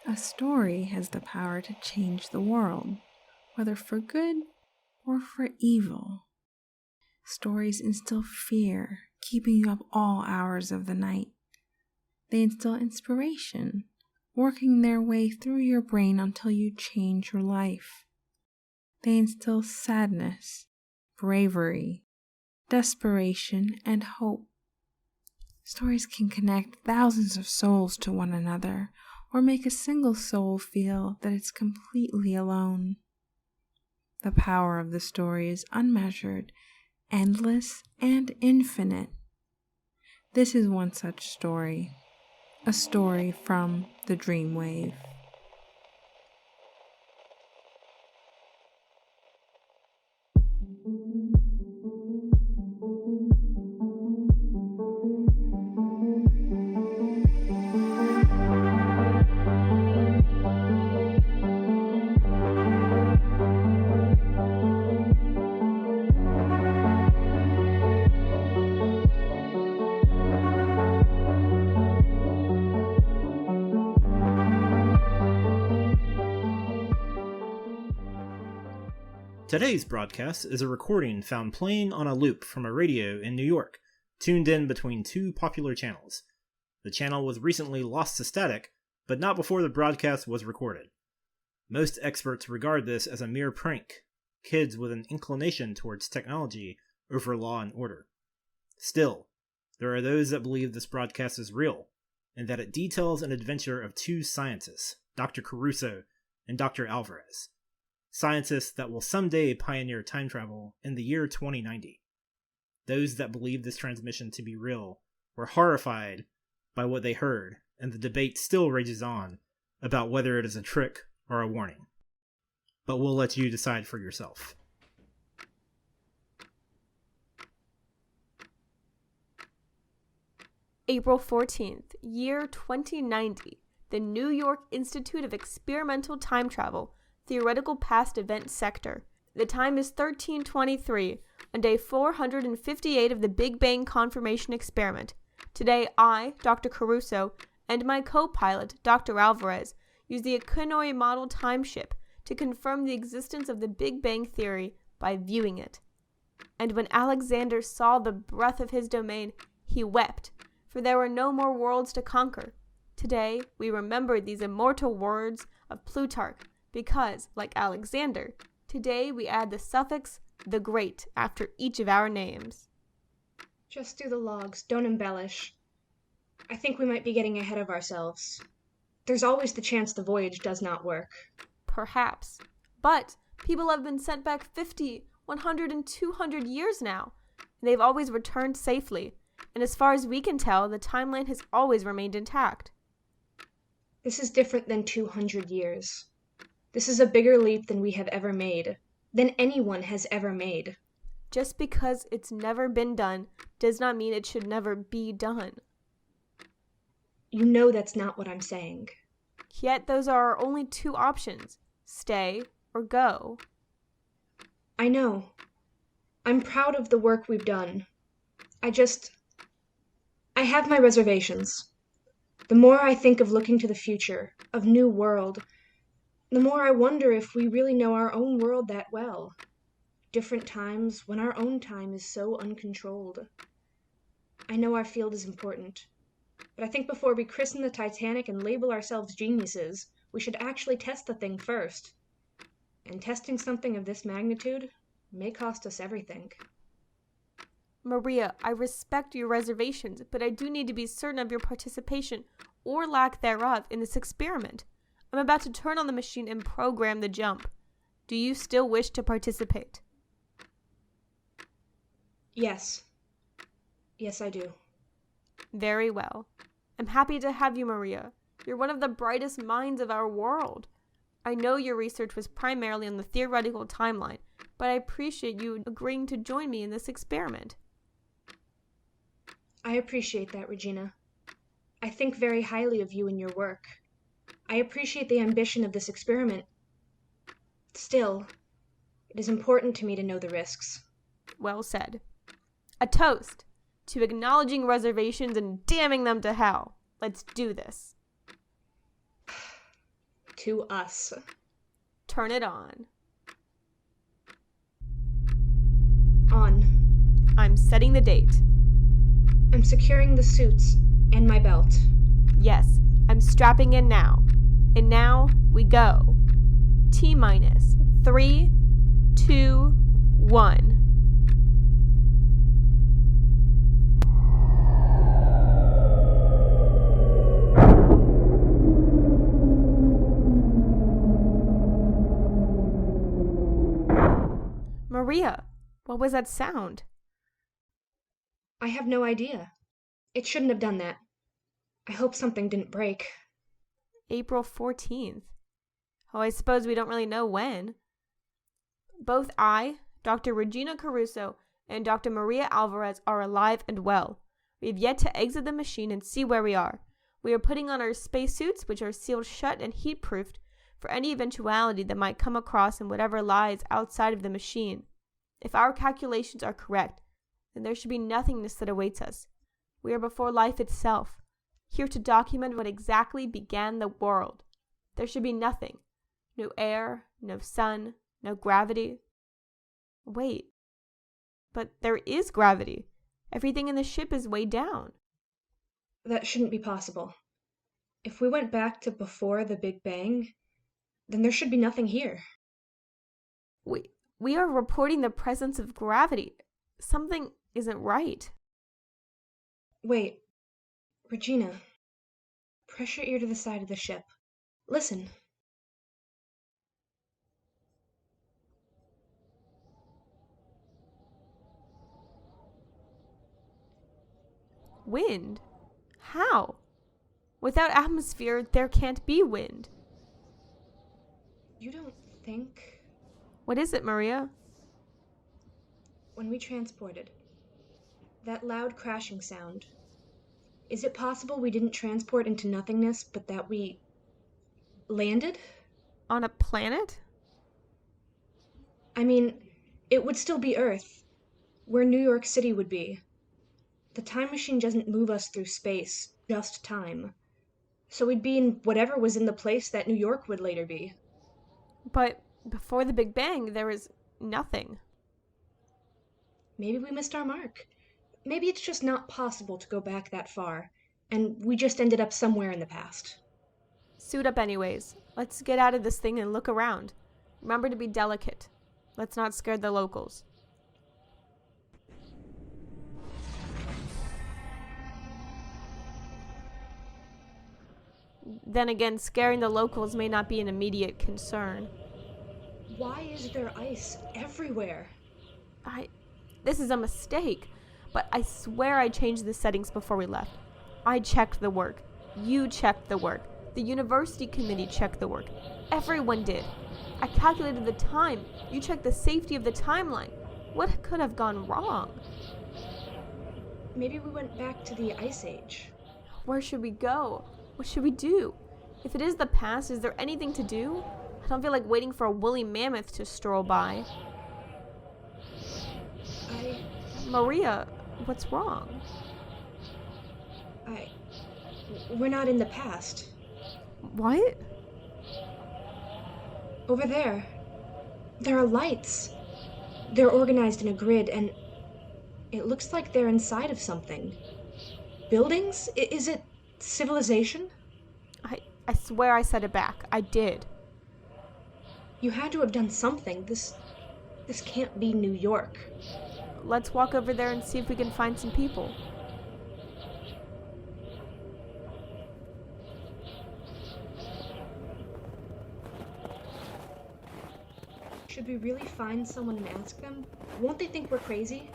A story has the power to change the world, whether for good or for evil. Stories instill fear, keeping you up all hours of the night. They instill inspiration, working their way through your brain until you change your life. They instill sadness, bravery, desperation, and hope. Stories can connect thousands of souls to one another, or make a single soul feel that it's completely alone. The power of the story is unmeasured, endless, and infinite. This is one such story, a story from the DreamWave. Today's broadcast is a recording found playing on a loop from a radio in New York, tuned in between two popular channels. The channel was recently lost to static, but not before the broadcast was recorded. Most experts regard this as a mere prank, kids with an inclination towards technology over law and order. Still, there are those that believe this broadcast is real, and that it details an adventure of two scientists, Dr. Caruso and Dr. Alvarez. Scientists that will someday pioneer time travel in the year 2090. Those that believe this transmission to be real were horrified by what they heard, and the debate still rages on about whether it is a trick or a warning. But we'll let you decide for yourself. April 14th, year 2090, the New York Institute of Experimental Time Travel, Theoretical Past Event Sector. The time is 13:23 on day 458 of the Big Bang Confirmation Experiment. Today, I, Dr. Caruso, and my co-pilot, Dr. Alvarez, use the Equinoi model timeship to confirm the existence of the Big Bang Theory by viewing it. And when Alexander saw the breadth of his domain, he wept, for there were no more worlds to conquer. Today, we remember these immortal words of Plutarch, because, like Alexander, today we add the suffix "the Great" after each of our names. Just do the logs, don't embellish. I think we might be getting ahead of ourselves. There's always the chance the voyage does not work. Perhaps. But people have been sent back 50, 100, and 200 years now, and they've always returned safely, and as far as we can tell, the timeline has always remained intact. This is different than 200 years. This is a bigger leap than we have ever made, than anyone has ever made. Just because it's never been done does not mean it should never be done. You know that's not what I'm saying. Yet those are our only two options, stay or go. I know. I'm proud of the work we've done. I have my reservations. The more I think of looking to the future, of new world, the more I wonder if we really know our own world that well. Different times when our own time is so uncontrolled. I know our field is important, but I think before we christen the Titanic and label ourselves geniuses, we should actually test the thing first. And testing something of this magnitude may cost us everything. Maria, I respect your reservations, but I do need to be certain of your participation, or lack thereof, in this experiment. I'm about to turn on the machine and program the jump. Do you still wish to participate? Yes. Yes, I do. Very well. I'm happy to have you, Maria. You're one of the brightest minds of our world. I know your research was primarily on the theoretical timeline, but I appreciate you agreeing to join me in this experiment. I appreciate that, Regina. I think very highly of you and your work. I appreciate the ambition of this experiment. Still, it is important to me to know the risks. Well said. A toast to acknowledging reservations and damning them to hell. Let's do this. to us. Turn it on. On. I'm setting the date. I'm securing the suits and my belt. Yes, I'm strapping in now. And now we go. T-minus 3, 2, 1. Maria, what was that sound? I have no idea. It shouldn't have done that. I hope something didn't break. April 14th. Oh, I suppose we don't really know when. Both I, Dr. Regina Caruso, and Dr. Maria Alvarez are alive and well. We have yet to exit the machine and see where we are. We are putting on our spacesuits, which are sealed shut and heat-proofed, for any eventuality that might come across in whatever lies outside of the machine. If our calculations are correct, then there should be nothingness that awaits us. We are before life itself, here to document what exactly began the world. There should be nothing. No air, no sun, no gravity. Wait, but there is gravity. Everything in the ship is way down. That shouldn't be possible. If we went back to before the Big Bang, then there should be nothing here. We are reporting the presence of gravity. Something isn't right. Wait, Regina, press your ear to the side of the ship. Listen. Wind? How? Without atmosphere, there can't be wind. You don't think... What is it, Maria? When we transported, that loud crashing sound, is it possible we didn't transport into nothingness, but that we landed? On a planet? I mean, it would still be Earth, where New York City would be. The time machine doesn't move us through space, just time. So we'd be in whatever was in the place that New York would later be. But before the Big Bang, there was nothing. Maybe we missed our mark. Maybe it's just not possible to go back that far, and we just ended up somewhere in the past. Suit up anyways. Let's get out of this thing and look around. Remember to be delicate. Let's not scare the locals. Then again, scaring the locals may not be an immediate concern. Why is there ice everywhere? This is a mistake, but I swear I changed the settings before we left. I checked the work. You checked the work. The university committee checked the work. Everyone did. I calculated the time. You checked the safety of the timeline. What could have gone wrong? Maybe we went back to the Ice Age. Where should we go? What should we do? If it is the past, is there anything to do? I don't feel like waiting for a woolly mammoth to stroll by. Maria, what's wrong? We're not in the past. What? Over there. There are lights. They're organized in a grid, and it looks like they're inside of something. Buildings? Is it civilization? I swear I said it back. I did. You had to have done something. This can't be New York. Let's walk over there and see if we can find some people. Should we really find someone and ask them? Won't they think we're crazy?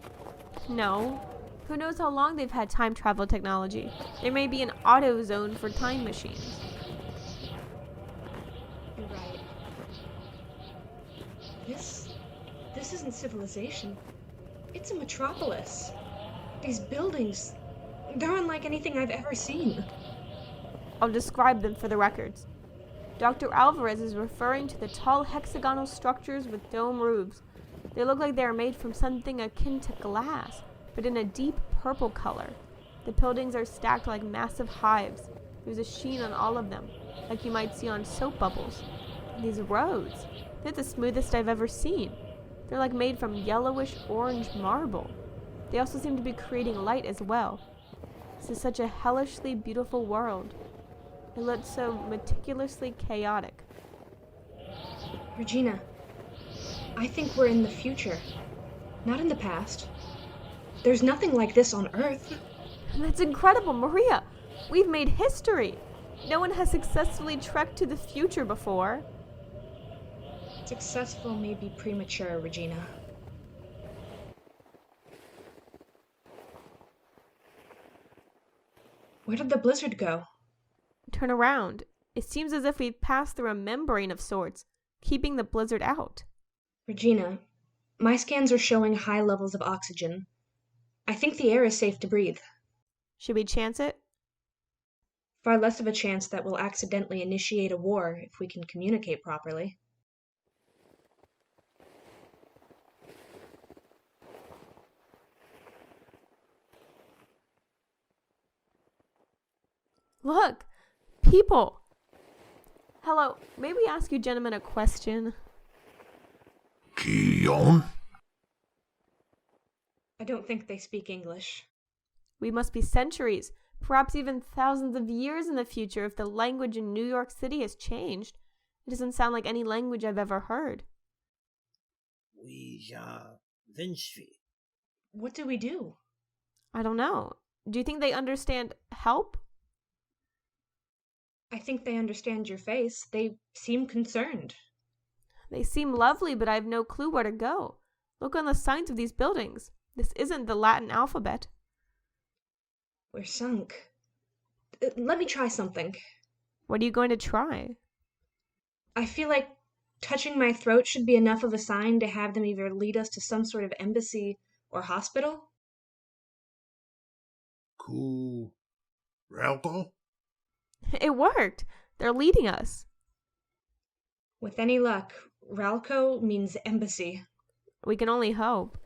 No. Who knows how long they've had time travel technology? There may be an auto zone for time machines. You're right. This isn't civilization. It's a metropolis. These buildings, they're unlike anything I've ever seen. I'll describe them for the records. Dr. Alvarez is referring to the tall hexagonal structures with dome roofs. They look like they are made from something akin to glass, but in a deep purple color. The buildings are stacked like massive hives. There's a sheen on all of them. like you might see on soap bubbles. And these roads, they're the smoothest I've ever seen. They're like made from yellowish orange marble. They also seem to be creating light as well. This is such a hellishly beautiful world. It looks so meticulously chaotic. Regina, I think we're in the future, not in the past. There's nothing like this on Earth. That's incredible, Maria! We've made history! No one has successfully trekked to the future before. Successful may be premature, Regina. Where did the blizzard go? Turn around. It seems as if we've passed through a membrane of sorts, keeping the blizzard out. Regina, my scans are showing high levels of oxygen. I think the air is safe to breathe. Should we chance it? Far less of a chance that we'll accidentally initiate a war if we can communicate properly. Look! People! Hello, may we ask you gentlemen a question? Guillaume? I don't think they speak English. We must be centuries, perhaps even thousands of years in the future if the language in New York City has changed. It doesn't sound like any language I've ever heard. What do we do? I don't know. Do you think they understand help? I think they understand your face. They seem concerned. They seem lovely, but I have no clue where to go. Look on the signs of these buildings. This isn't the Latin alphabet. We're sunk. Let me try something. What are you going to try? I feel like touching my throat should be enough of a sign to have them either lead us to some sort of embassy or hospital. Cool. Ralco? It worked. They're leading us. With any luck, Ralco means embassy. We can only hope.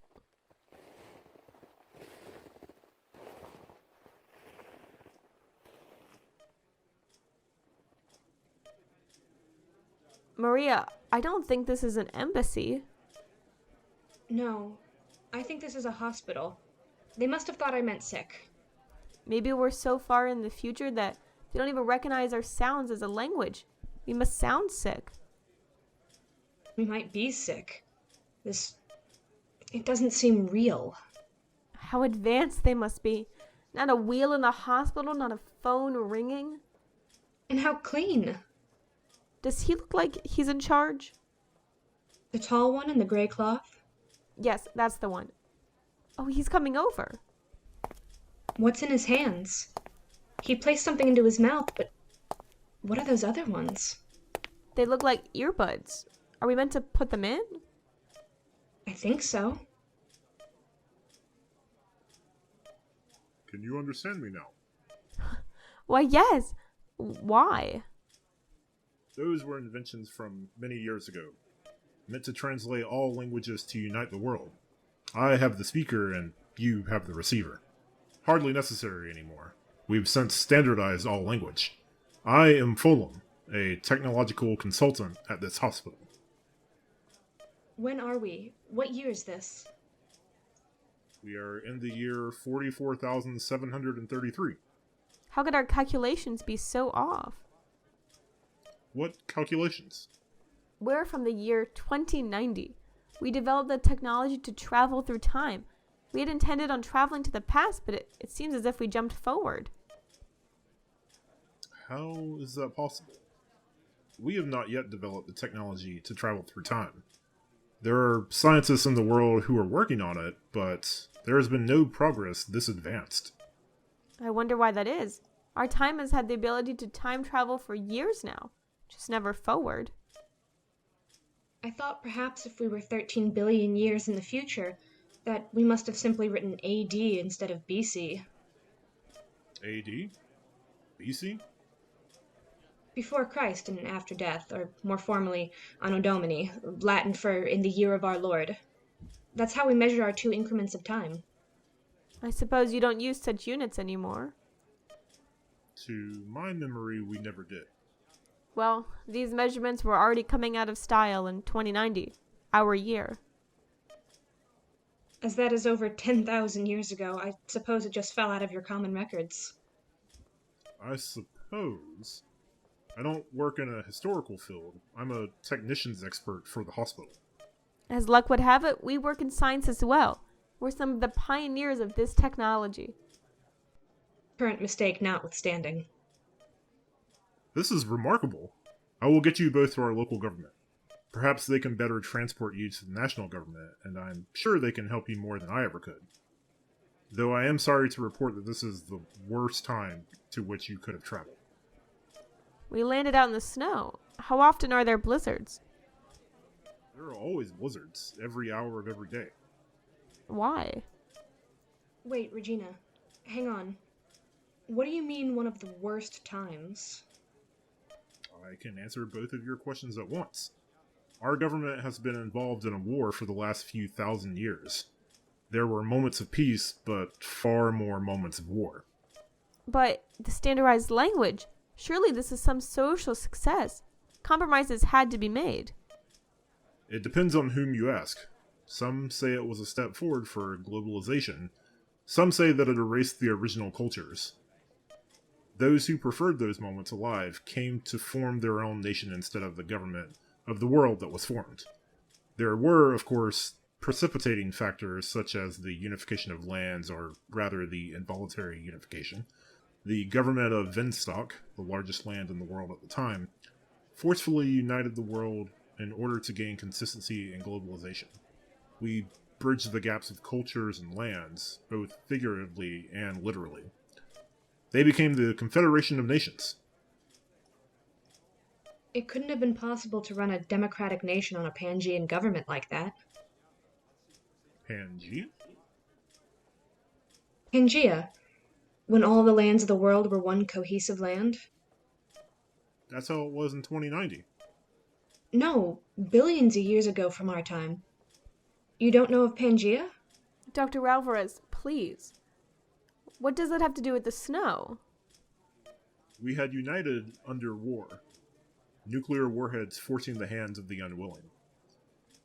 Maria, I don't think this is an embassy. No, I think this is a hospital. They must have thought I meant sick. Maybe we're so far in the future that they don't even recognize our sounds as a language. We must sound sick. We might be sick. It doesn't seem real. How advanced they must be. Not a wheel in the hospital, not a phone ringing. And how clean. Does he look like he's in charge? The tall one in the gray cloth? Yes, that's the one. Oh, he's coming over. What's in his hands? He placed something into his mouth, but what are those other ones? They look like earbuds. Are we meant to put them in? I think so. Can you understand me now? Why, yes. Why? Those were inventions from many years ago, meant to translate all languages to unite the world. I have the speaker and you have the receiver. Hardly necessary anymore. We've since standardized all language. I am Fulham, a technological consultant at this hospital. When are we? What year is this? We are in the year 44,733. How could our calculations be so off? What calculations? We're from the year 2090. We developed the technology to travel through time. We had intended on traveling to the past, but it seems as if we jumped forward. How is that possible? We have not yet developed the technology to travel through time. There are scientists in the world who are working on it, but there has been no progress this advanced. I wonder why that is. Our time has had the ability to time travel for years now, just never forward. I thought perhaps if we were 13 billion years in the future, that we must have simply written AD instead of BC. AD? BC? Before Christ and after death, or more formally, Anno Domini, Latin for in the year of our Lord. That's how we measure our 2 increments of time. I suppose you don't use such units anymore. To my memory, we never did. Well, these measurements were already coming out of style in 2090, our year. As that is over 10,000 years ago, I suppose it just fell out of your common records. I suppose. I don't work in a historical field. I'm a technicians expert for the hospital. As luck would have it, we work in science as well. We're some of the pioneers of this technology. Current mistake notwithstanding. This is remarkable. I will get you both to our local government. Perhaps they can better transport you to the national government, and I'm sure they can help you more than I ever could. Though I am sorry to report that this is the worst time to which you could have traveled. We landed out in the snow. How often are there blizzards? There are always blizzards, every hour of every day. Why? Wait, Regina. Hang on. What do you mean one of the worst times? I can answer both of your questions at once. Our government has been involved in a war for the last few thousand years. There were moments of peace, but far more moments of war. But the standardized language, surely this is some social success. Compromises had to be made. It depends on whom you ask. Some say it was a step forward for globalization. Some say that it erased the original cultures. Those who preferred those moments alive came to form their own nation instead of the government of the world that was formed. There were, of course, precipitating factors such as the unification of lands, or rather the involuntary unification. The government of Venstock, the largest land in the world at the time, forcefully united the world in order to gain consistency in globalization. We bridged the gaps of cultures and lands, both figuratively and literally. They became the Confederation of Nations. It couldn't have been possible to run a democratic nation on a Pangean government like that. Pangea? Pangea, when all the lands of the world were one cohesive land? That's how it was in 2090. No, billions of years ago from our time. You don't know of Pangea? Dr. Alvarez, please. What does that have to do with the snow? We had united under war. Nuclear warheads forcing the hands of the unwilling.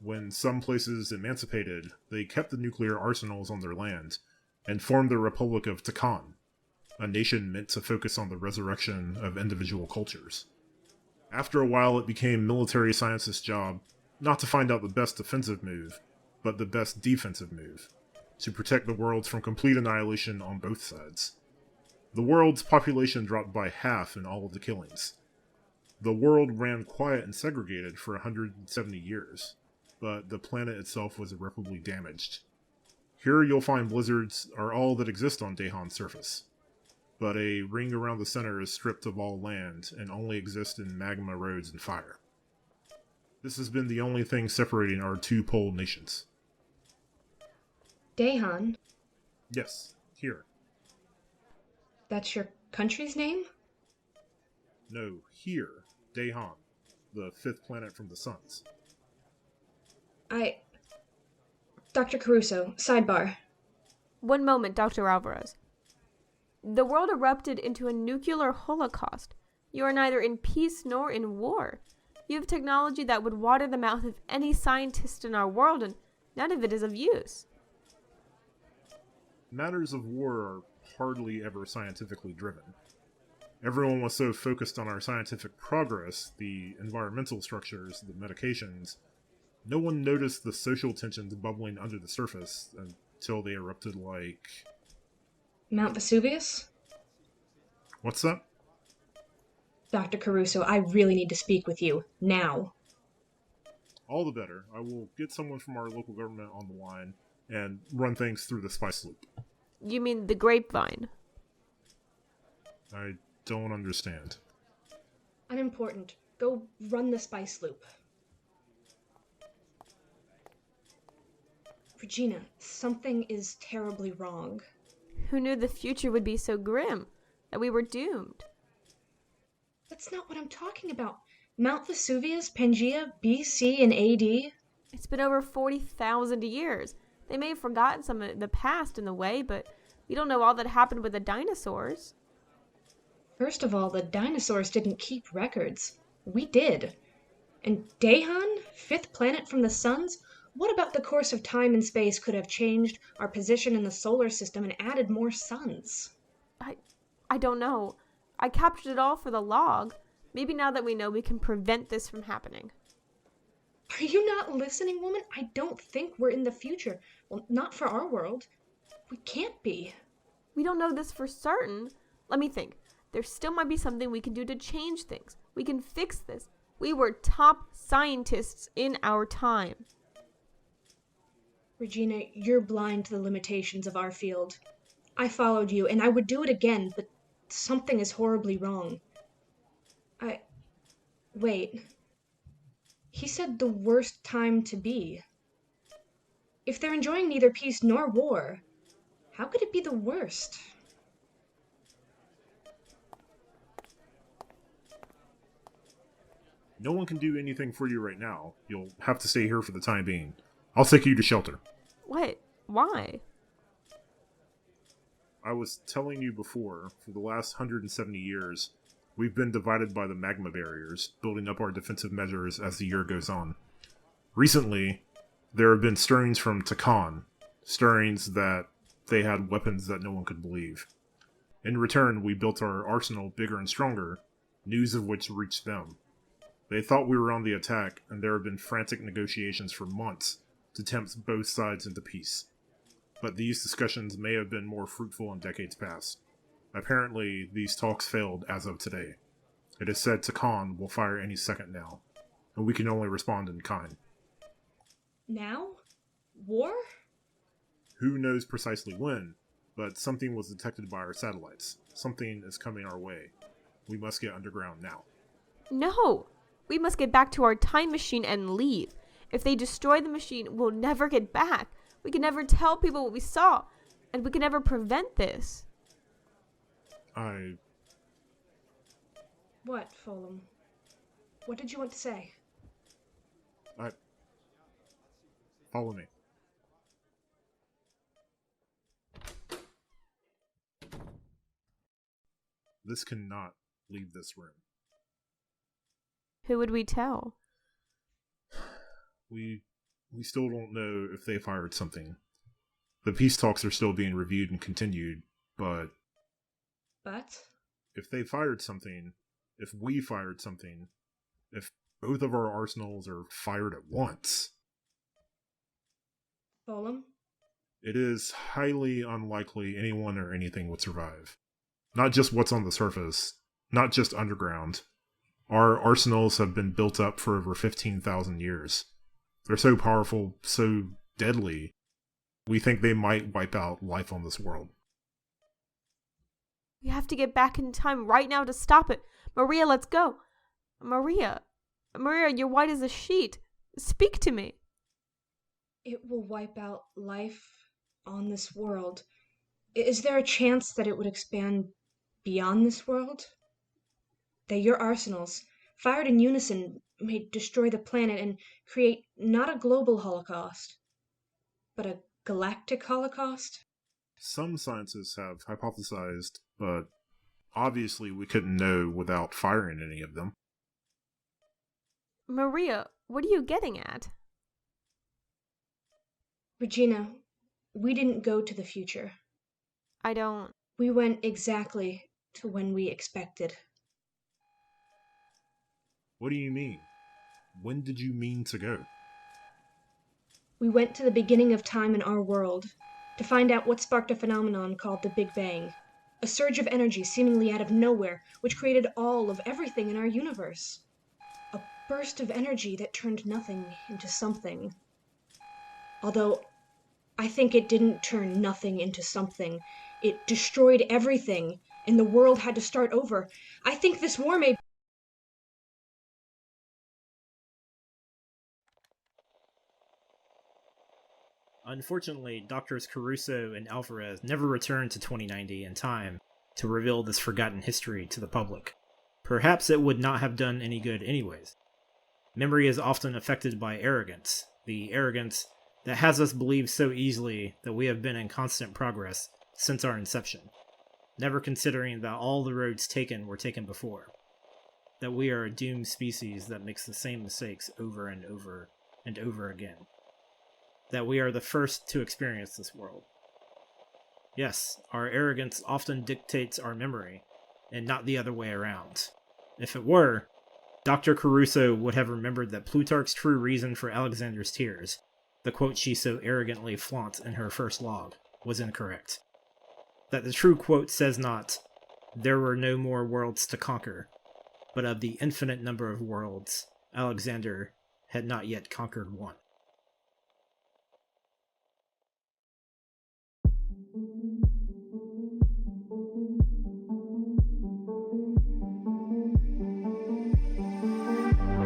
When some places emancipated, they kept the nuclear arsenals on their land and formed the Republic of Takan, a nation meant to focus on the resurrection of individual cultures. After a while, it became military scientists' job not to find out the best defensive move, but the best defensive move, to protect the world from complete annihilation on both sides. The world's population dropped by half in all of the killings. The world ran quiet and segregated for 170 years, but the planet itself was irreparably damaged. Here you'll find blizzards are all that exist on Dahan's surface, but a ring around the center is stripped of all land and only exists in magma roads and fire. This has been the only thing separating our two pole nations. Dahan? Yes, here. That's your country's name? No, here. Dahan, the fifth planet from the suns. Dr. Caruso, sidebar. One moment, Dr. Alvarez. The world erupted into a nuclear holocaust. You are neither in peace nor in war. You have technology that would water the mouth of any scientist in our world, and none of it is of use. Matters of war are hardly ever scientifically driven. Everyone was so focused on our scientific progress, the environmental structures, the medications, no one noticed the social tensions bubbling under the surface until they erupted like... Mount Vesuvius? What's that? Dr. Caruso, I really need to speak with you. Now. All the better. I will get someone from our local government on the line and run things through the spice loop. You mean the grapevine? I don't understand. Unimportant. Go run the spice loop. Regina, something is terribly wrong. Who knew the future would be so grim, that we were doomed? That's not what I'm talking about. Mount Vesuvius, Pangea, BC and AD? It's been over 40,000 years. They may have forgotten some of the past in the way, but we don't know all that happened with the dinosaurs. First of all, the dinosaurs didn't keep records. We did. And Dahan, fifth planet from the suns? What about the course of time and space could have changed our position in the solar system and added more suns? I don't know. I captured it all for the log. Maybe now that we know, we can prevent this from happening. Are you not listening, woman? I don't think we're in the future. Well, not for our world. We can't be. We don't know this for certain. Let me think. There still might be something we can do to change things. We can fix this. We were top scientists in our time. Regina, you're blind to the limitations of our field. I followed you, and I would do it again, but something is horribly wrong. Wait. He said the worst time to be. If they're enjoying neither peace nor war, how could it be the worst? No one can do anything for you right now. You'll have to stay here for the time being. I'll take you to shelter. What? Why? I was telling you before, for the last 170 years, we've been divided by the magma barriers, building up our defensive measures as the year goes on. Recently, there have been stirrings from Takan, stirrings that they had weapons that no one could believe. In return, we built our arsenal bigger and stronger, news of which reached them. They thought we were on the attack, and there have been frantic negotiations for months to tempt both sides into peace. But these discussions may have been more fruitful in decades past. Apparently, these talks failed as of today. It is said Takan will fire any second now, and we can only respond in kind. Now? War? Who knows precisely when, but something was detected by our satellites. Something is coming our way. We must get underground now. No! We must get back to our time machine and leave. If they destroy the machine, we'll never get back. We can never tell people what we saw, and we can never prevent this. What, Fulham? What did you want to say? Follow me. This cannot leave this room. Who would we tell? We still don't know if they fired something. The peace talks are still being reviewed and continued, but... But? If they fired something, if we fired something, if both of our arsenals are fired at once... Fulham? It is highly unlikely anyone or anything would survive. Not just what's on the surface, not just underground. Our arsenals have been built up for over 15,000 years. They're so powerful, so deadly, we think they might wipe out life on this world. We have to get back in time right now to stop it. Maria, let's go. Maria, you're white as a sheet. Speak to me. It will wipe out life on this world. Is there a chance that it would expand beyond this world? That your arsenals, fired in unison, may destroy the planet and create not a global holocaust, but a galactic holocaust? Some scientists have hypothesized, but obviously we couldn't know without firing any of them. Maria, what are you getting at? Regina, we didn't go to the future. I don't... We went exactly to when we expected. What do you mean? When did you mean to go? We went to the beginning of time in our world to find out what sparked a phenomenon called the Big Bang, a surge of energy seemingly out of nowhere which created all of everything in our universe. A burst of energy that turned nothing into something. Although, I think it didn't turn nothing into something. It destroyed everything, and the world had to start over. I think this war may... Unfortunately, Doctors Caruso and Alvarez never returned to 2090 in time to reveal this forgotten history to the public. Perhaps it would not have done any good anyways. Memory is often affected by arrogance, the arrogance that has us believe so easily that we have been in constant progress since our inception, never considering that all the roads taken were taken before. that we are a doomed species that makes the same mistakes over and over and over again. That we are the first to experience this world. Yes, our arrogance often dictates our memory, and not the other way around. If it were, Dr. Caruso would have remembered that Plutarch's true reason for Alexander's tears, the quote she so arrogantly flaunts in her first log, was incorrect. That the true quote says not, "There were no more worlds to conquer," but of the infinite number of worlds, Alexander had not yet conquered one.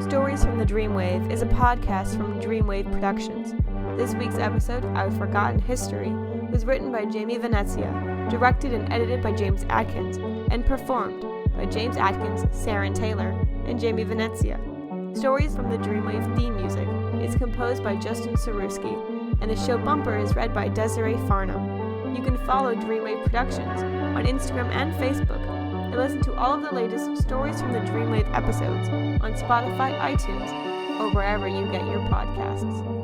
Stories from the DreamWave is a podcast from DreamWave Productions. This week's episode, Our Forgotten History, was written by Jamie Venezia, directed and edited by James Atkins, and performed by James Atkins, Saren Taylor, and Jamie Venezia. Stories from the DreamWave theme music is composed by Justin Saruski, and the show bumper is read by Desiree Farnham. You can follow DreamWave Productions on Instagram and Facebook, and listen to all of the latest Stories from the DreamWave episodes on Spotify, iTunes, or wherever you get your podcasts.